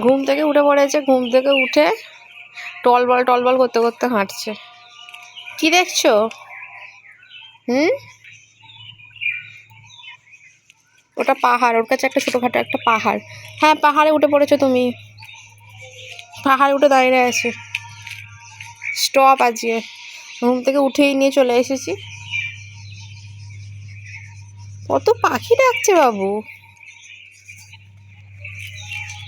ঘুম থেকে উঠে পড়েছে, ঘুম থেকে উঠে টলবল করতে করতে হাঁটছে। কি দেখছো? ওটা পাহাড়, ওর কাছে একটা ছোটোখাটো একটা পাহাড়। হ্যাঁ, পাহাড়ে উঠে পড়েছো তুমি, পাহাড়ে উঠে দাঁড়িয়ে আছে। স্টপ আজকে, ঘুম থেকে উঠেই নিয়ে চলে এসেছি। কত পাখি ডাকছে বাবু,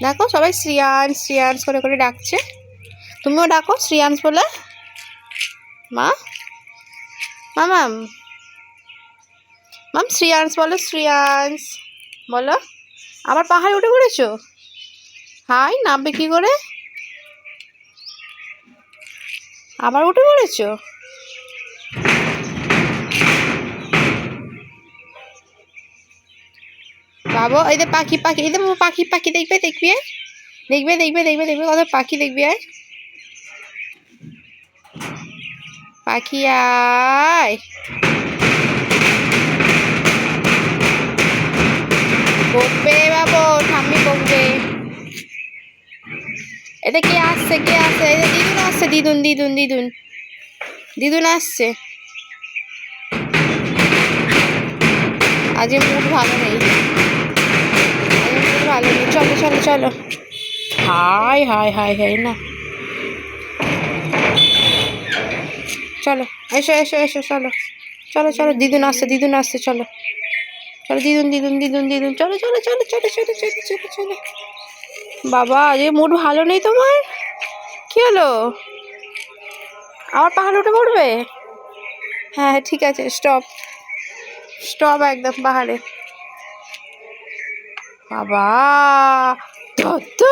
দেখো সবাই শ্রিয়ান্স শ্রিয়ান্স করে করে ডাকছে। তুমিও ডাকো শ্রিয়ান্স বলে। মা মাম মাম শ্রিয়ান্স বলো, শ্রিয়ান্স বলো। আবার পাহাড়ে উঠে পড়েছো? হাই, নামবে কি করে? আবার উঠে পড়েছো? বাবু এই যে পাখি পাখি, এই যে পাখি পাখি দেখবে দেখবি দেখবে দেখবে দেখবে দেখবে কত পাখি দেখবি। আয় পাখি আয়, বকবে বাবু, ঠাম্মি বকবে। এটা কে আসছে, কে আসছে? এই যে দিদুন আসছে, দিদুন দিদুন দিদুন দিদুন আসছে। আজ মুড ভালো নেই, ভালো নেই। চলো চলো চলো, হাই হাই হাই হাই না, চলো এসো এসো এসো, চলো চলো চলো, দিদুন আসছে দিদুন আসছে, চলো চলো দিদুন দিদুন দিদুন দিদুন, চলো চলো চলো চলো চলো চলো চলো চলো। বাবা আজ মুড ভালো নেই তোমার, কি হলো? আবার পাহাড়ে উঠে পড়বে? হ্যাঁ হ্যাঁ ঠিক আছে, স্টপ স্টপ একদম পাহাড়ে। বাবা তো